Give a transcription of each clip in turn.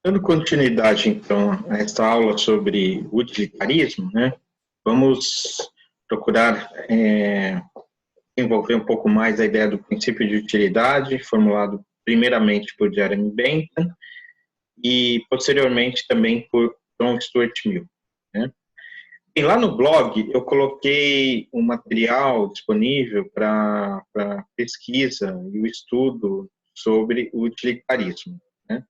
Dando continuidade, então, a esta aula sobre utilitarismo, né, vamos procurar desenvolver um pouco mais a ideia do princípio de utilidade, formulado primeiramente por Jeremy Bentham e posteriormente também por John Stuart Mill, né. E lá no blog eu coloquei um material disponível para pesquisa e o estudo sobre o utilitarismo, né.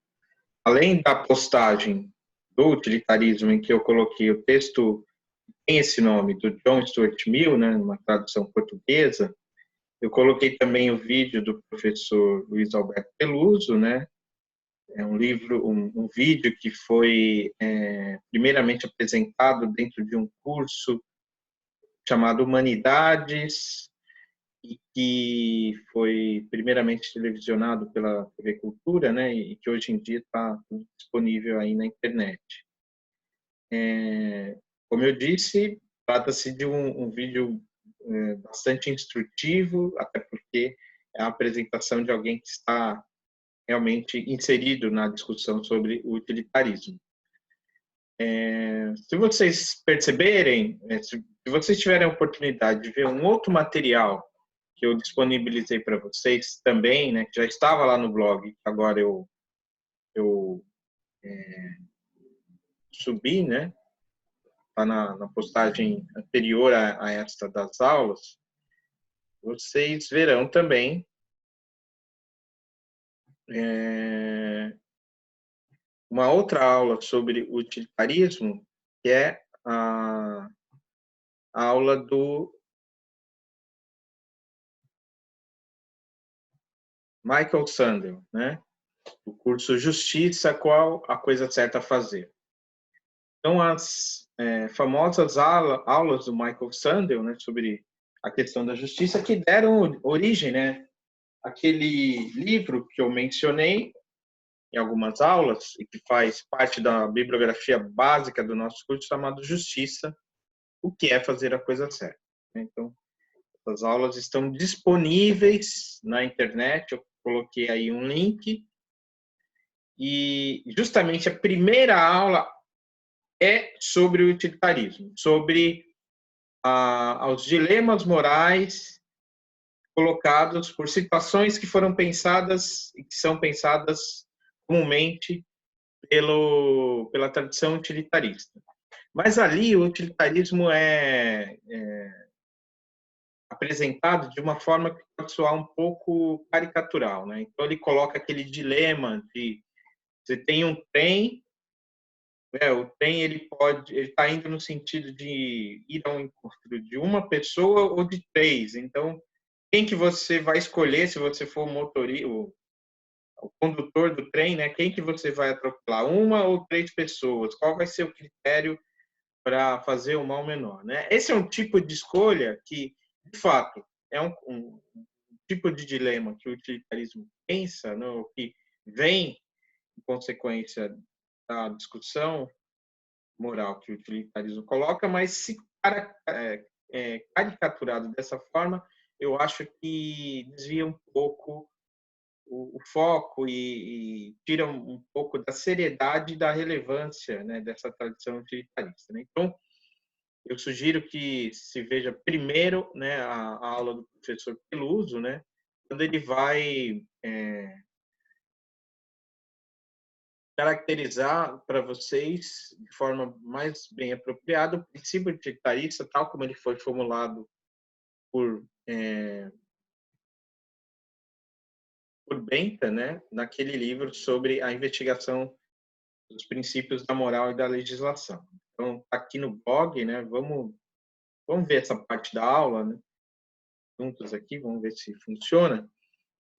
Além da postagem do utilitarismo, em que eu coloquei o texto, tem esse nome, do John Stuart Mill, né, numa tradução portuguesa, eu coloquei também o vídeo do professor Luiz Alberto Peluso, né, é um livro, um vídeo que foi primeiramente apresentado dentro de um curso chamado Humanidades, e que foi primeiramente televisionado pela TV Cultura, né, e que hoje em dia está disponível aí na internet. Como eu disse, trata-se de um vídeo bastante instrutivo, até porque é a apresentação de alguém que está realmente inserido na discussão sobre o utilitarismo. Se vocês perceberem, se vocês tiverem a oportunidade de ver um outro material que eu disponibilizei para vocês também, né, que já estava lá no blog, agora eu subi, né, está na postagem anterior a esta das aulas, vocês verão também uma outra aula sobre utilitarismo, que é a aula do Michael Sandel, né? O curso Justiça, qual a coisa certa a fazer. Então, as famosas aulas do Michael Sandel, né, sobre a questão da justiça, que deram origem, né, àquele livro que eu mencionei em algumas aulas, e que faz parte da bibliografia básica do nosso curso, chamado Justiça, o que é fazer a coisa certa. Então, as aulas estão disponíveis na internet, eu coloquei aí um link, e justamente a primeira aula é sobre o utilitarismo, sobre os dilemas morais colocados por situações que foram pensadas e que são pensadas comumente pela tradição utilitarista. Mas ali o utilitarismo é apresentado de uma forma que pode soar um pouco caricatural, né? Então ele coloca aquele dilema de você tem um trem, né? O trem ele está indo no sentido de ir ao encontro de uma pessoa ou de três. Então quem que você vai escolher se você for o motorista, o condutor do trem, né? Quem que você vai atropelar? Uma ou três pessoas? Qual vai ser o critério para fazer o mal menor, né? Esse é um tipo de escolha que, de fato, é um tipo de dilema que o utilitarismo pensa, né? Que vem em consequência da discussão moral que o utilitarismo coloca, mas se caricaturado dessa forma, eu acho que desvia um pouco o foco e tira um pouco da seriedade e da relevância, né, dessa tradição utilitarista, né? Então, eu sugiro que se veja primeiro, né, a aula do professor Peluso, né, quando ele vai caracterizar para vocês de forma mais bem apropriada o princípio utilitarista, tal como ele foi formulado por por Bentham, né, naquele livro sobre a investigação dos princípios da moral e da legislação. Então, tá aqui no blog, né, vamos ver essa parte da aula, né, juntos aqui, vamos ver se funciona.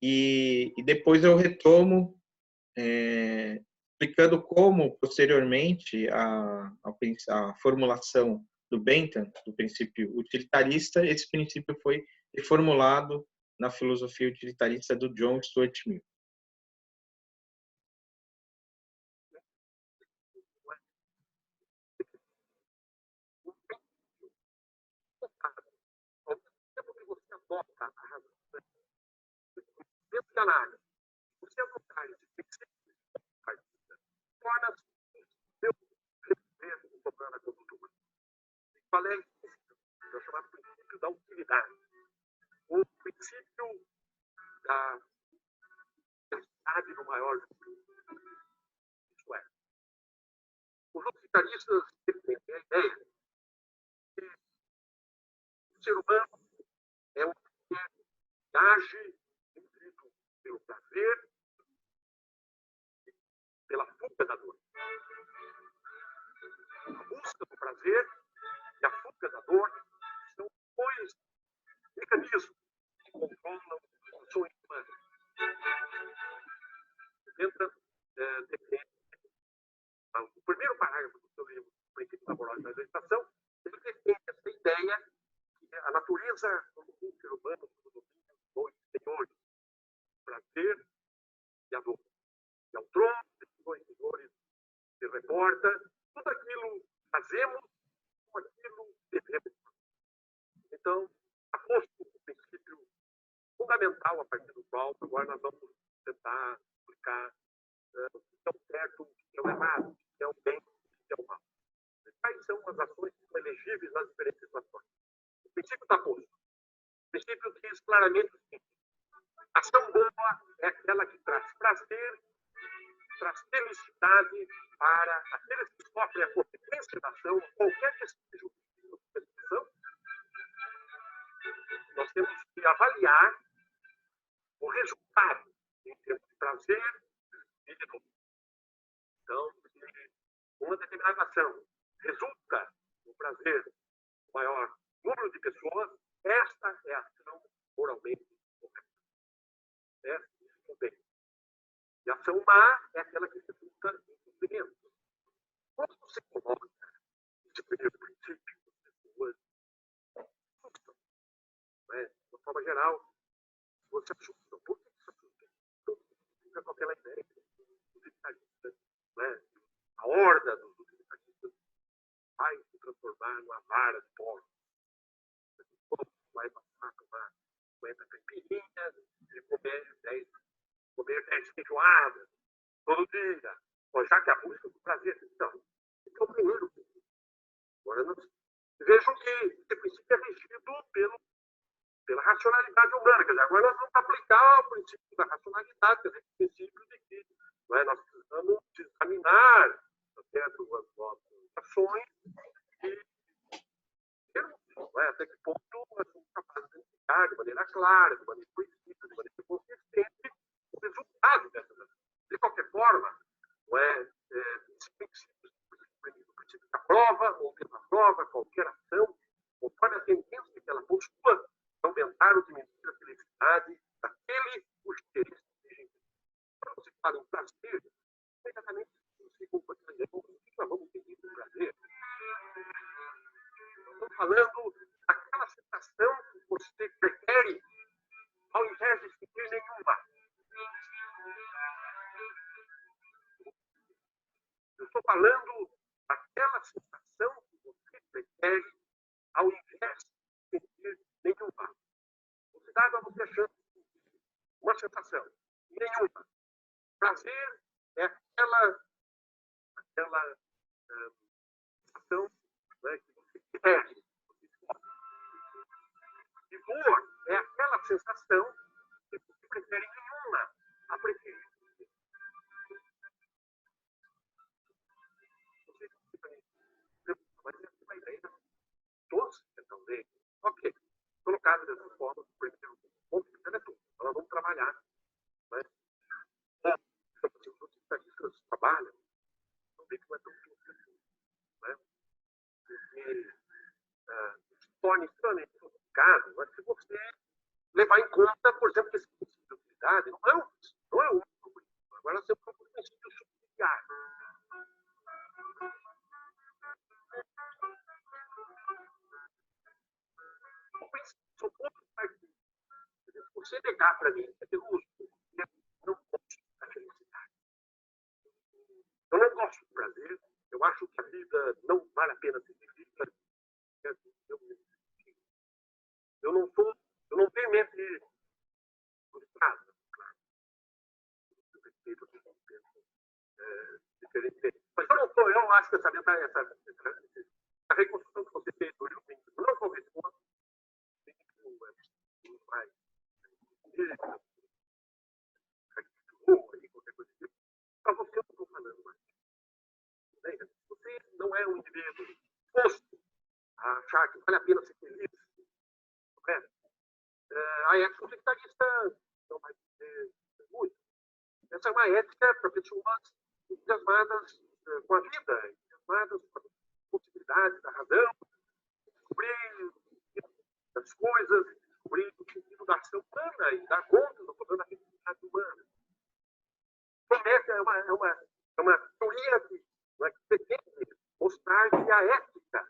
E depois eu retomo explicando como, posteriormente, a formulação do Bentham, do princípio utilitarista, esse princípio foi reformulado na filosofia utilitarista do John Stuart Mill. Qual é esse princípio? É o chamado princípio da utilidade. O princípio da necessidade do maior número. Isso é, os utilitaristas defendem a ideia que o ser humano é um ser que age movido pelo prazer, pela fuga da dor. A busca do prazer e a fuga da dor são dois mecanismos que controlam o sonho humano. Entra, o primeiro parágrafo do seu livro, O Princípio Laboral da Legislação, ele defende essa ideia que a natureza do ser humano, do dois senhores, o prazer e a dor. E ao trono desses dois senhores se reporta tudo aquilo que fazemos, tudo aquilo que devemos. Então, aposto o princípio fundamental a partir do qual agora nós vamos tentar explicar o que é o certo, o que é o errado, o que é o bem, o que é o mal. Quais são as ações que são elegíveis nas diferentes situações? O princípio está posto. O princípio diz claramente o seguinte: ação boa é aquela que traz prazer, traz felicidade para aqueles que sofrem a consequência da ação, qualquer que seja o tipo de ação. Nós temos que avaliar o resultado em termos de prazer e de dor. Então, se uma determinada ação resulta no prazer do maior número de pessoas, esta é a ação moralmente correta. Esta é o bem. E a ação má é aquela que resulta em sofrimento. Quando você coloca esse primeiro princípio, as pessoas assustam. De uma forma geral, você assusta. Por que você assusta? Todo mundo fica com aquela ideia dos utilitaristas, a horda dos utilitaristas vai se transformar numa vara de porcos. Todo mundo vai passar com uma 50 caipirinhas e comer 10 feijoadas todo dia. Já que a busca do prazer. Então, esse é o primeiro princípio. Agora, vejam que esse princípio é regido pela racionalidade humana. Quer dizer, agora nós vamos aplicar o princípio da racionalidade, quer dizer, o princípio de que nós precisamos examinar as nossas ações e ver até que ponto nós somos capazes de identificar de maneira clara, de maneira conhecida, de maneira consistente o resultado dessas ações. De qualquer forma, esse princípio, o princípio da prova, ou mesmo a prova, qualquer ação, conforme a tendência que ela possua, aumentar ou diminuir a felicidade daquele cujo interesse dirige. Quando você fala em prazer, imediatamente você compreende o que nós vamos entender por prazer. Estamos falando daquela sensação que você prefere ao invés de sentir nenhuma. Eu estou falando daquela sensação que você prefere ao invés de sentir nenhuma. Você dá a você a chance de sentir uma sensação, nenhuma. Prazer é aquela sensação que você quer. E dor é aquela sensação que você prefere nenhuma a preferir. Mas essa é uma ideia tosca também. Ok, colocado dessa forma, o primeiro ponto é tudo. Nós vamos trabalhar. Mas, os utilitaristas trabalham, não vê que não é tão tosco assim. Porque se torna extremamente complicado, mas se você levar em conta, por exemplo, que esse princípio de utilidade não é o único princípio. Agora nós temos um princípio subsidiário. São outros partidos. Se você negar para mim que eu não gosto da felicidade. Eu não gosto do prazer. Eu acho que a vida não vale a pena ser vivida. Eu não tenho mente frustrada, claro. Eu respeito que pensam diferente. Mas eu acho que a reconstrução que você fez hoje qualquer coisa assim, para você eu não estou falando mais. Você não é um indivíduo disposto a achar que vale a pena ser feliz, não é? A ética utilitarista não vai dizer muito. Essa é uma ética para pessoas entusiasmadas com a vida, entusiasmadas com a possibilidade da razão, descobrir as coisas, descobrir o sentido da ação humana e dar conta do problema da felicidade humana. Promete é uma teoria que pretende mostrar que a ética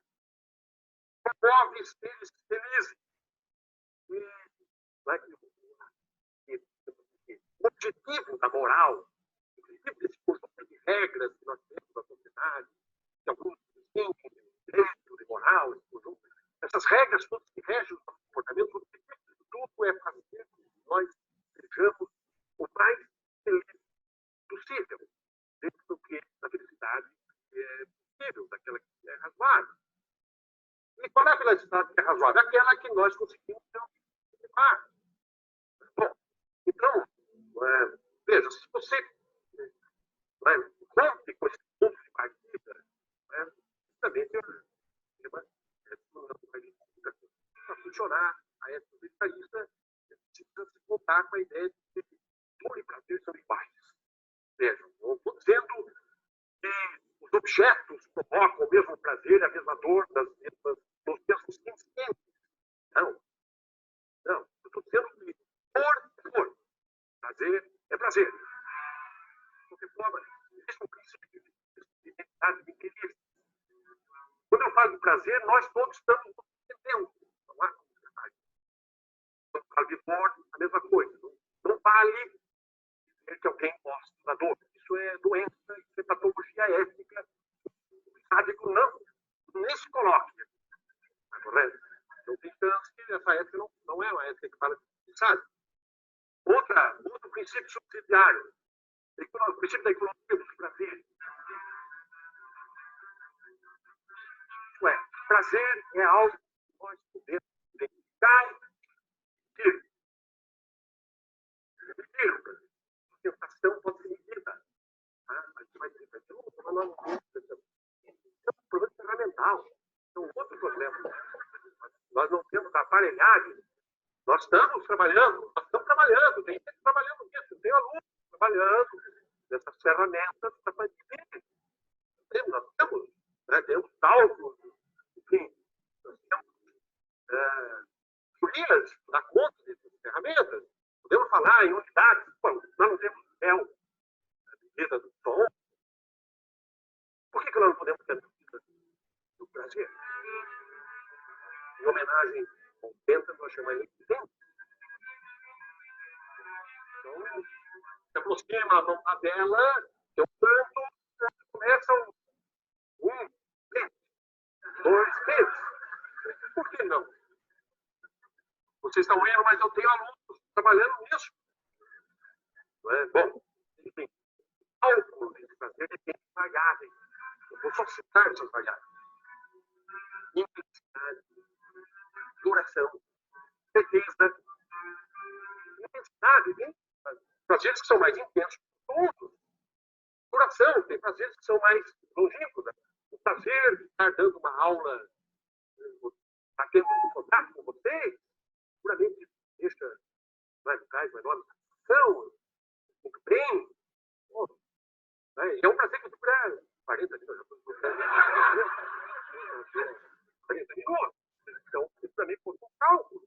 promove seres felizes. O objetivo da moral, o objetivo desse conjunto de regras que nós temos na sociedade, que alguns têm direito de moral, esse conjunto, essas regras todas que regem o nosso comportamento, o objetivo de tudo é fazer com que nós sejamos o mais felizes possível, dentro do que a felicidade é possível, daquela que é razoável. E qual é a felicidade que é razoável? Aquela que nós conseguimos levar. Bom, então, veja, se você rompe com esse ponto de partida, justamente para funcionar a ética utilitarista, precisa se contar com a ideia de que dor e prazer são iguais. Vejam, não estou dizendo que os objetos provocam o mesmo prazer e a mesma dor nos mesmos instantes. Não. Eu estou dizendo que dor é dor. Prazer é prazer. De qualquer forma, existe um princípio de identidade de interesse. Quando eu falo de prazer, nós todos estamos entendendo. Não há como verdade. Quando eu falo de dor, a mesma coisa. Não vale dizer que alguém gosta da dor. Isso é doença, isso é patologia ética. O sádico nem se coloca. Tá correto? Então tem chance que essa ética não é uma ética que fala de sádico. Outro princípio subsidiário, o princípio da economia dos prazeres. Isto é, prazer é algo que nós podemos identificar e medir. A sensação pode ser medida. A gente vai dizer, é um problema ferramental. É um outro problema. Nós não temos aparelhagem. Nós estamos trabalhando, tem gente trabalhando nisso, tem alunos trabalhando nessas ferramentas para medir. Nós temos cálculos, enfim, nós temos teorias da conta dessas ferramentas. Podemos falar em unidades, nós não temos céu, a medida do som. Por que nós não podemos ter a medida do prazer? Em homenagem ao Penta, nós chamamos ele de tempo. Então, se aproxima a mão dela, eu canto, começam 1 mês, 2 meses. Por que não? Vocês estão vendo, mas eu tenho alunos trabalhando nisso. Não é? Bom, enfim, cálculo desse prazer depende de variáveis. Eu vou só citar essas variáveis. Intensidade, duração, certeza, intensidade, tem prazeres que são mais intensos que outros. Duração, tem prazeres que são mais longínquos. O prazer de estar dando uma aula, estar tendo contato com vocês, seguramente deixa traz uma enorme satisfação, muito bem. É um prazer que dura 40 minutos. 40 minutos. Então, isso também foi um cálculo.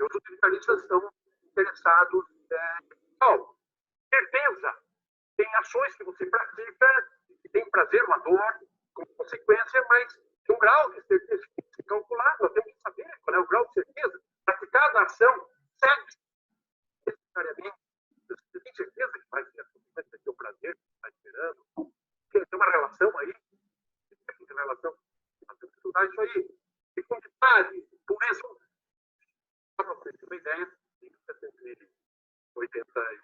Os utilitaristas estão interessados em cálculo. Certeza. Tem ações que você pratica, que tem prazer ou a dor, como consequência, mas tem um grau de certeza que tem que ser calculado. Nós temos que saber qual é o grau de certeza. Para que cada ação segue necessariamente. Você tem certeza que vai ser a consequência do seu prazer, que está esperando? Tem uma relação aí? Tem relação? Nós temos que estudar isso aí. Fecundidade, pureza. Para vocês terem uma ideia, em 1986,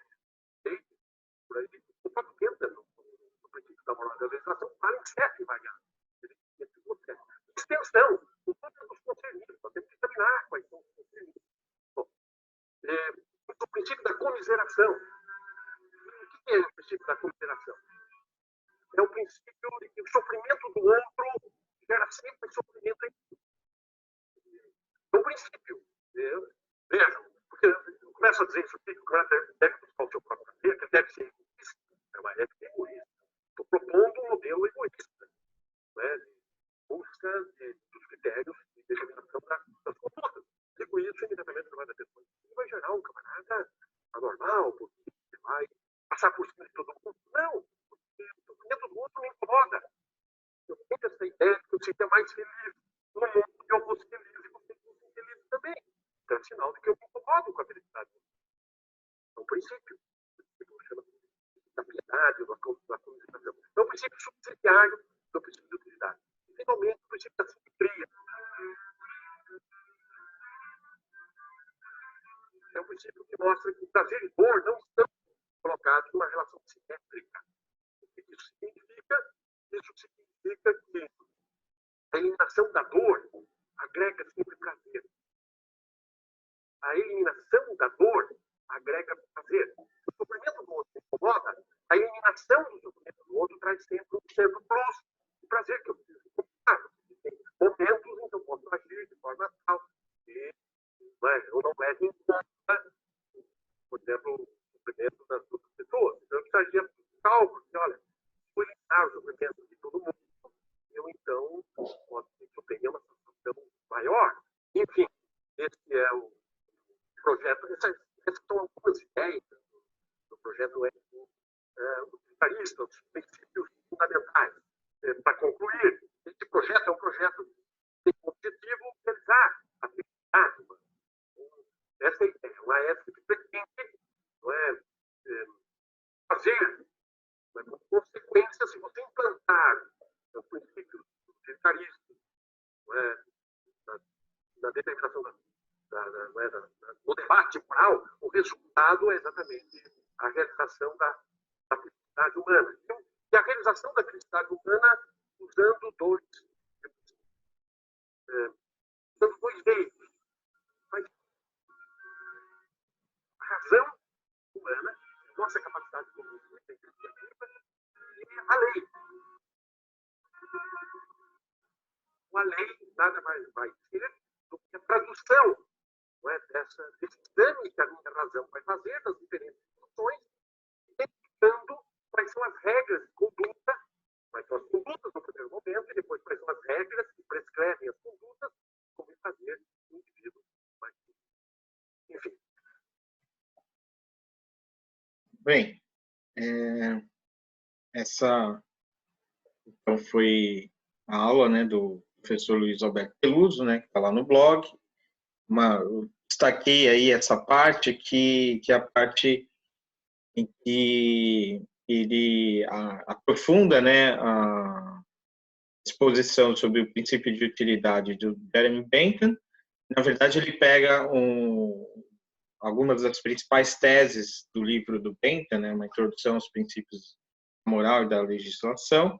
por aí, o próprio Penta, no princípio da moral da legislação, fala em 7 variáveis. Extensão, o número dos concernidos. Nós temos que examinar quais são os concernidos. Bom, cooperação. O que é o princípio da cooperação? É o princípio de que o sofrimento do outro gera sempre sofrimento em mim. É um princípio. Vejam, porque eu começo a dizer isso aqui, que o cara deve buscar o seu próprio prazer, que deve ser egoísta. É uma ética egoísta. Estou propondo um modelo egoísta, né, de busca dos critérios de determinação das condutas. Digo isso imediatamente vai da pessoa. Ele vai gerar um camarada anormal, porque ele vai passar por cima de todo mundo. Não, porque o sofrimento do outro me incomoda. Eu tenho essa ideia de que eu seria mais feliz no mundo que eu fosse feliz e você fosse feliz também. Então é sinal de que eu me incomodo com a felicidade. É um princípio. Chama da piedade, da comunicação. É um princípio subsidiário do princípio de utilidade. E, finalmente, o princípio da simetria. É um princípio que mostra que prazer e dor não estão colocados numa relação simétrica. O que isso significa? Isso significa que a eliminação da dor agrega sempre prazer. A eliminação da dor agrega prazer. O sofrimento do outro incomoda, a eliminação do sofrimento do outro traz sempre um certo plus. O prazer que eu preciso encontrar. Tem momentos em que eu posso agir de forma tal que eu não leve em conta, por exemplo, o sofrimento das outras pessoas. Então, eu precisaria buscar, porque, olha, vou eliminar o sofrimento de todo mundo, eu, então, posso que eu tenha uma satisfação maior. Enfim, esse é o projeto. Essas são algumas ideias do projeto utilitarista, os princípios fundamentais. Para concluir, esse projeto é um projeto que tem como objetivo realizar a felicidade humana. Essa é a ideia, uma ética que pretende, não é, fazer, mas, como consequência, se você implantar os princípios utilitaristas, não é, na determinação do debate moral, o resultado é exatamente a realização da felicidade humana. E a realização da felicidade humana usando dois meios. Mas a razão humana, nossa capacidade de iniciativa, e a lei. A lei nada mais vai ser do que a tradução, não é, desse exame que a minha razão vai fazer das diferentes situações, identificando quais são as regras de conduta, quais são as condutas no primeiro momento, e depois quais são as regras que prescrevem as condutas, como fazer o indivíduo mais. Enfim. Bem, essa então foi a aula, né, do professor Luiz Alberto Peluso, né, que está lá no blog. Eu destaquei aí essa parte que é a parte em que ele aprofunda, né, a exposição sobre o princípio de utilidade do Jeremy Bentham. Na verdade, ele pega algumas das principais teses do livro do Bentham, né, uma introdução aos princípios da moral e da legislação.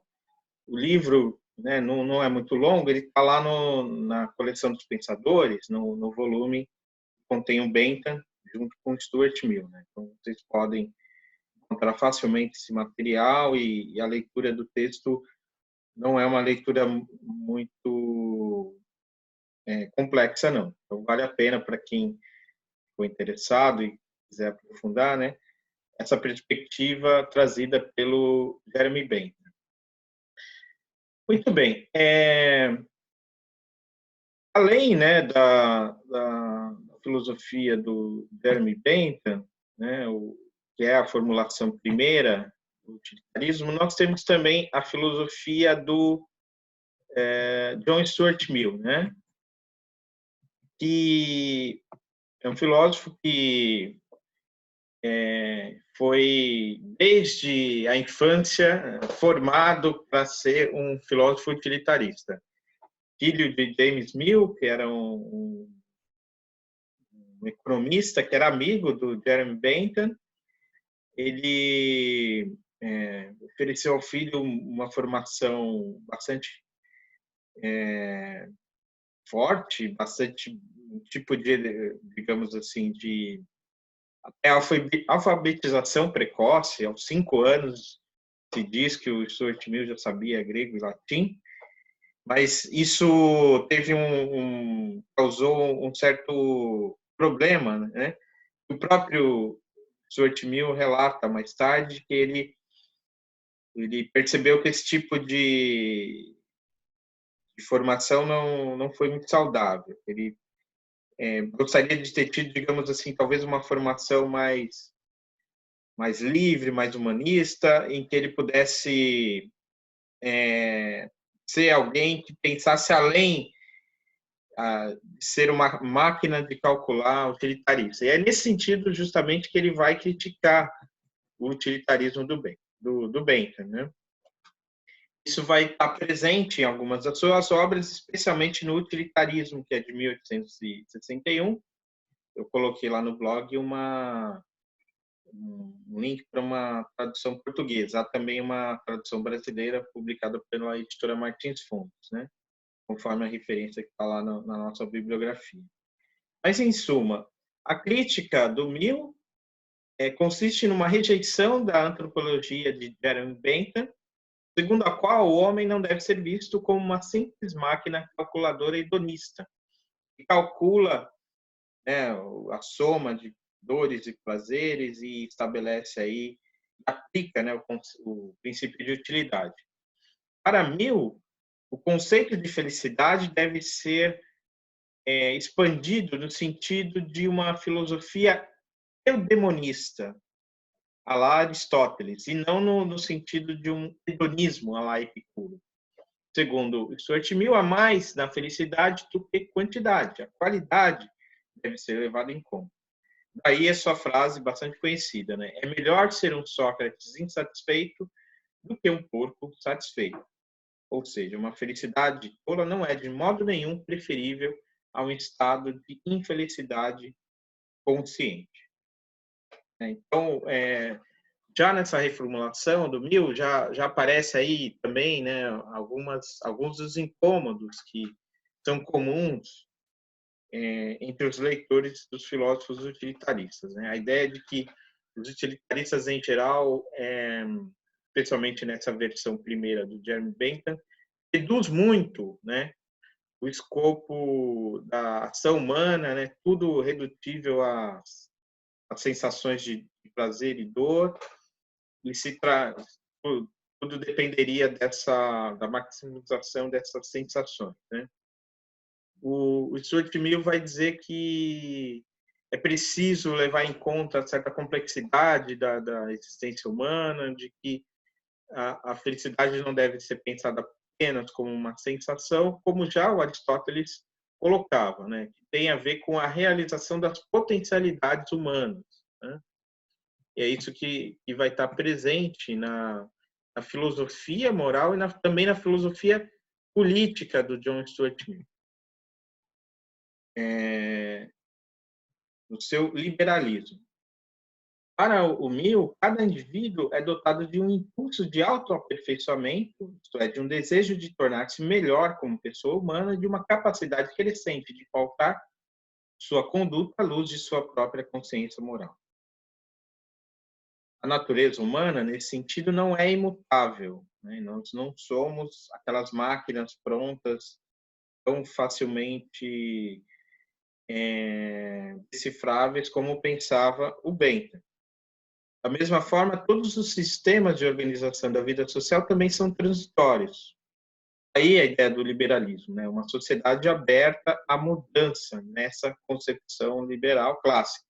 O livro, né, não é muito longo, ele está lá na coleção dos pensadores, no volume que contém o Bentham junto com o Stuart Mill, né? Então vocês podem encontrar facilmente esse material e a leitura do texto não é uma leitura muito complexa, não. Então vale a pena para quem ficou interessado e quiser aprofundar, né? Essa perspectiva trazida pelo Jeremy Bentham. Muito bem. Além, né, da filosofia do Jeremy Bentham, né, que é a formulação primeira do utilitarismo, nós temos também a filosofia do John Stuart Mill, né, que é um filósofo que foi, desde a infância, formado para ser um filósofo utilitarista. Filho de James Mill, que era um economista, que era amigo do Jeremy Bentham. Ele ofereceu ao filho uma formação bastante forte, bastante tipo de, digamos assim, de É a alfabetização precoce, aos 5 anos, se diz que o Stuart Mill já sabia grego e latim, mas isso causou um certo problema, né? O próprio Stuart Mill relata mais tarde que ele percebeu que esse tipo de formação não foi muito saudável. Ele gostaria de ter tido, digamos assim, talvez uma formação mais livre, mais humanista, em que ele pudesse ser alguém que pensasse além de ser uma máquina de calcular utilitarista. E é nesse sentido, justamente, que ele vai criticar o utilitarismo do Bentham, né? Isso vai estar presente em algumas das suas obras, especialmente no Utilitarismo, que é de 1861. Eu coloquei lá no blog um link para uma tradução portuguesa. Há também uma tradução brasileira publicada pela editora Martins Fontes, né? Conforme a referência que está lá na nossa bibliografia. Mas, em suma, a crítica do Mill consiste numa rejeição da antropologia de Jeremy Bentham, segundo a qual o homem não deve ser visto como uma simples máquina calculadora hedonista, que calcula, né, a soma de dores e prazeres e estabelece aí, aplica, né, o princípio de utilidade. Para Mill, o conceito de felicidade deve ser expandido no sentido de uma filosofia eudemonista, a la Aristóteles, e não no sentido de um hedonismo, a la Epicuro. Segundo Stuart Mill, há mais na felicidade do que quantidade. A qualidade deve ser levada em conta. Daí a sua frase bastante conhecida, né? É melhor ser um Sócrates insatisfeito do que um porco satisfeito. Ou seja, uma felicidade tola não é de modo nenhum preferível a um estado de infelicidade consciente. Então, já nessa reformulação do Mill, já aparece aí também, né, alguns dos incômodos que são comuns entre os leitores dos filósofos utilitaristas, né? A ideia de que os utilitaristas, em geral, especialmente nessa versão primeira do Jeremy Bentham, reduz muito, né, o escopo da ação humana, né, tudo redutível às sensações de prazer e dor, e tudo dependeria da maximização dessas sensações, né? O Stuart Mill vai dizer que é preciso levar em conta certa complexidade da existência humana, de que a felicidade não deve ser pensada apenas como uma sensação, como já o Aristóteles colocava, né? Que tem a ver com a realização das potencialidades humanas, né? E é isso que vai estar presente na filosofia moral e também na filosofia política do John Stuart Mill. No seu liberalismo. Para o Mill, cada indivíduo é dotado de um impulso de autoaperfeiçoamento, isto é, de um desejo de tornar-se melhor como pessoa humana, de uma capacidade crescente de pautar sua conduta à luz de sua própria consciência moral. A natureza humana, nesse sentido, não é imutável, né? Nós não somos aquelas máquinas prontas tão facilmente decifráveis como pensava o Bentham. Da mesma forma, todos os sistemas de organização da vida social também são transitórios. Aí a ideia do liberalismo, né? Uma sociedade aberta à mudança nessa concepção liberal clássica.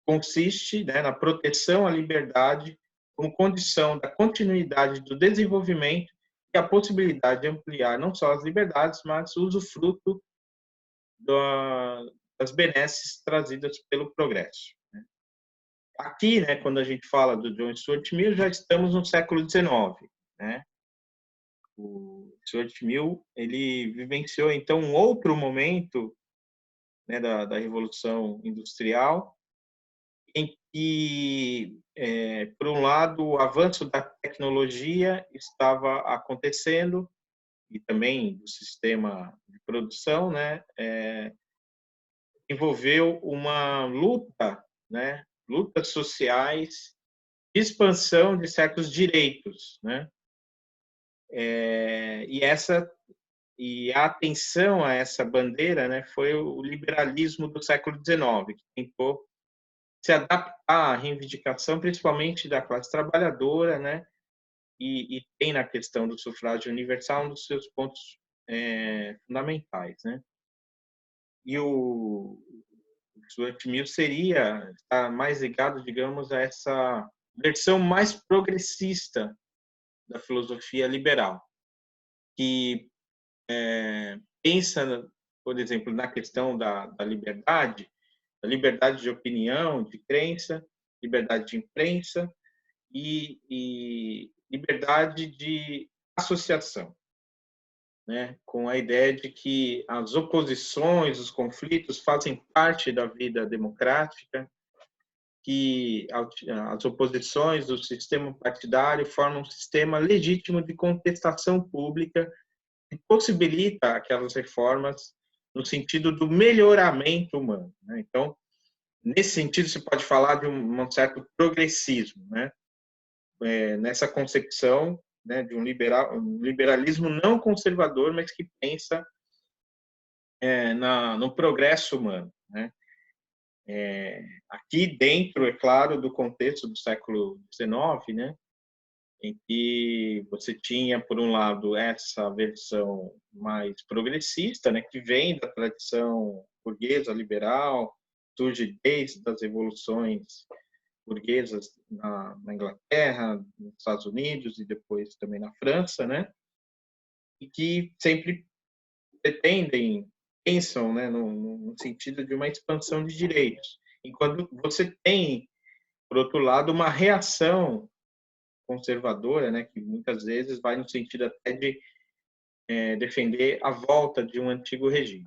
Consiste, né, na proteção à liberdade como condição da continuidade do desenvolvimento e a possibilidade de ampliar não só as liberdades, mas o usufruto das benesses trazidas pelo progresso. Aqui, né, quando a gente fala do John Stuart Mill, já estamos no século XIX, né? O Stuart Mill, ele vivenciou então um outro momento, né, da Revolução Industrial, em que, por um lado, o avanço da tecnologia estava acontecendo e também do sistema de produção, né? envolveu uma luta, né? Lutas sociais, de expansão de certos direitos, né? E a atenção a essa bandeira, né, foi o liberalismo do século XIX, que tentou se adaptar à reivindicação, principalmente da classe trabalhadora, né, e tem na questão do sufrágio universal um dos seus pontos fundamentais, né. E o Stuart Mill está mais ligado, digamos, a essa versão mais progressista da filosofia liberal, que pensa, por exemplo, na questão da liberdade de opinião, de crença, liberdade de imprensa e liberdade de associação, né? Com a ideia de que as oposições, os conflitos fazem parte da vida democrática, que as oposições do sistema partidário formam um sistema legítimo de contestação pública que possibilita aquelas reformas no sentido do melhoramento humano, né? Então, nesse sentido, se pode falar de um certo progressismo, né? Nessa concepção, né, de um liberalismo não conservador, mas que pensa no progresso humano, né? Aqui dentro, é claro, do contexto do século XIX, né, em que você tinha, por um lado, essa versão mais progressista, né, que vem da tradição burguesa liberal, surge desde as revoluções burguesas na Inglaterra, nos Estados Unidos e depois também na França, né, e que sempre pensam, né, no sentido de uma expansão de direitos. Enquanto você tem, por outro lado, uma reação conservadora, né, que muitas vezes vai no sentido até de defender a volta de um antigo regime.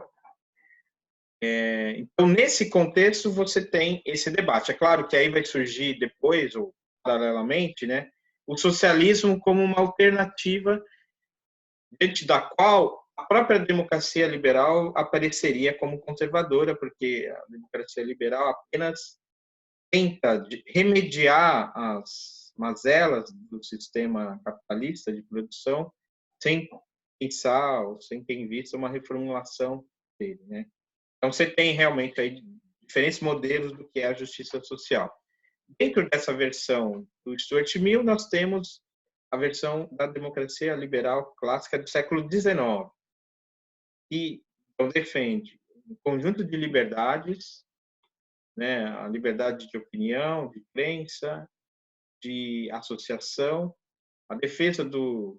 Então, nesse contexto, você tem esse debate. É claro que aí vai surgir depois, ou paralelamente, né, o socialismo como uma alternativa diante da qual a própria democracia liberal apareceria como conservadora, porque a democracia liberal apenas tenta remediar as mazelas do sistema capitalista de produção sem pensar ou sem ter em vista uma reformulação dele, né? Então você tem realmente aí diferentes modelos do que é a justiça social. Dentro dessa versão do Stuart Mill, nós temos a versão da democracia liberal clássica do século XIX, que então, defende um conjunto de liberdades, né, a liberdade de opinião, de crença, de associação, a defesa do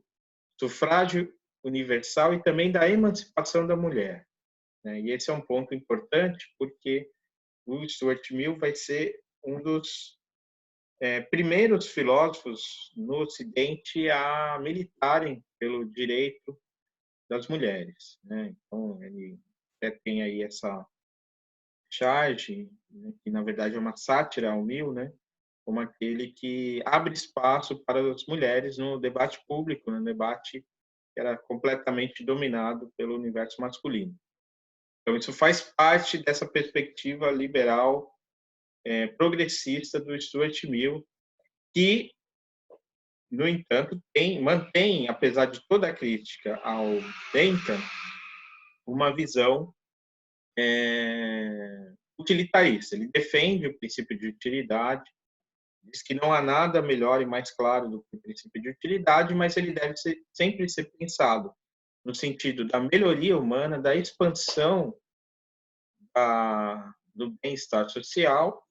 sufrágio universal e também da emancipação da mulher, né? E esse é um ponto importante porque o Stuart Mill vai ser um dos primeiros filósofos no Ocidente a militarem pelo direito das mulheres, né? Então ele tem aí essa charge, né, que na verdade é uma sátira ao Mill, né? Como aquele que abre espaço para as mulheres no debate público, no debate que era completamente dominado pelo universo masculino. Então, isso faz parte dessa perspectiva liberal progressista do Stuart Mill, que, no entanto, mantém, apesar de toda a crítica ao Bentham, uma visão utilitarista. Ele defende o princípio de utilidade, diz que não há nada melhor e mais claro do que o princípio de utilidade, mas ele deve sempre ser pensado no sentido da melhoria humana, da expansão do bem-estar social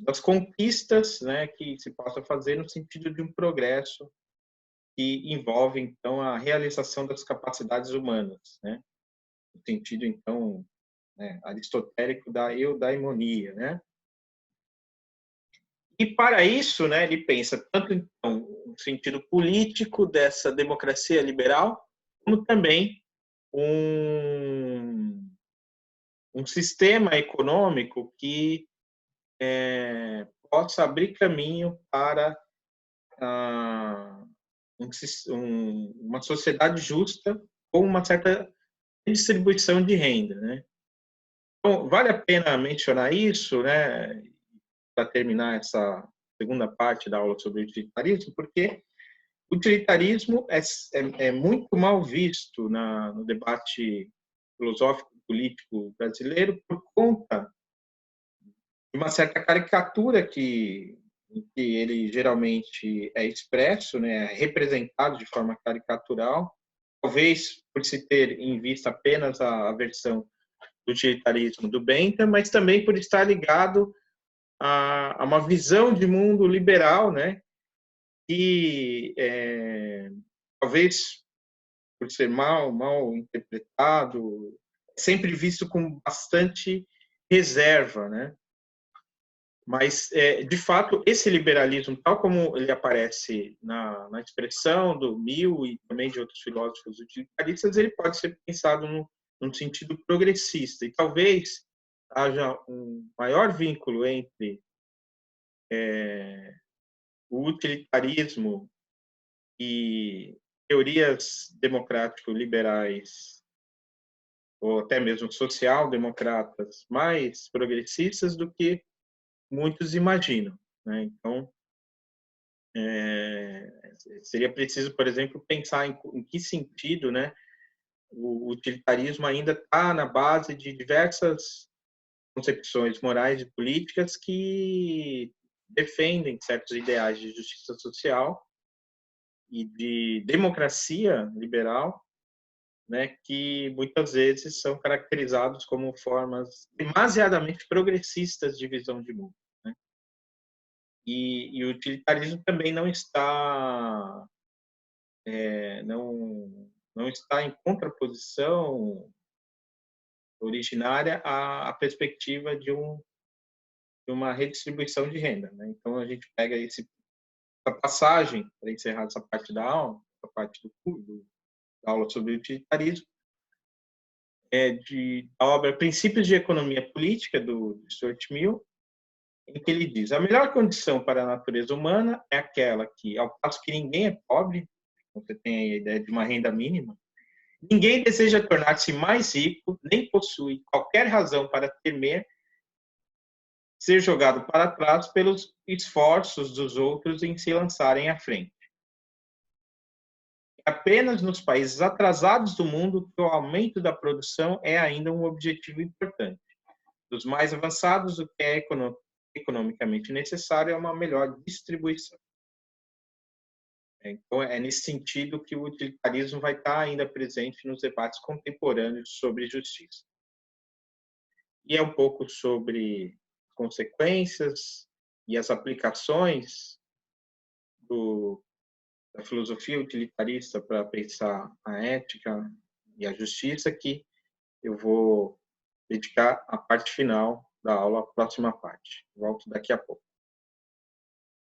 das conquistas, né, que se possa fazer no sentido de um progresso que envolve, então, a realização das capacidades humanas, né, no sentido, então, aristotélico da eudaimonia, né? E para isso, né, ele pensa tanto então no sentido político dessa democracia liberal, como também um sistema econômico que possa abrir caminho para uma sociedade justa com uma certa distribuição de renda, né? Então, vale a pena mencionar isso, né, para terminar essa segunda parte da aula sobre utilitarismo, porque o utilitarismo é muito mal visto no debate filosófico político brasileiro por conta de uma certa caricatura que ele geralmente é expresso, né, é representado de forma caricatural, talvez por se ter em vista apenas a versão do utilitarismo do Bentham, mas também por estar ligado a uma visão de mundo liberal, né, que talvez por ser mal interpretado, é sempre visto com bastante reserva, né? Mas, de fato, esse liberalismo, tal como ele aparece na expressão do Mill e também de outros filósofos utilitaristas, ele pode ser pensado num sentido progressista. E talvez haja um maior vínculo entre o utilitarismo e teorias democrático-liberais, ou até mesmo social-democratas mais progressistas do que muitos imaginam, né? Então, seria preciso, por exemplo, pensar em que sentido, né, o utilitarismo ainda está na base de diversas concepções morais e políticas que defendem certos ideais de justiça social e de democracia liberal, né, que muitas vezes são caracterizados como formas demasiadamente progressistas de visão de mundo, né? E o utilitarismo também não está em contraposição originária à perspectiva de uma redistribuição de renda, né? Então a gente pega essa passagem para encerrar essa parte da aula, a parte da aula sobre utilitarismo, da obra Princípios de Economia Política, do Stuart Mill, em que ele diz: a melhor condição para a natureza humana é aquela que, ao passo que ninguém é pobre, você tem a ideia de uma renda mínima, ninguém deseja tornar-se mais rico, nem possui qualquer razão para temer ser jogado para trás pelos esforços dos outros em se lançarem à frente. Apenas nos países atrasados do mundo que o aumento da produção é ainda um objetivo importante. Dos mais avançados, o que é economicamente necessário é uma melhor distribuição. Então, é nesse sentido que o utilitarismo vai estar ainda presente nos debates contemporâneos sobre justiça. E é um pouco sobre consequências e as aplicações da filosofia utilitarista para pensar a ética e a justiça que eu vou dedicar a parte final da aula, a próxima parte. Volto daqui a pouco.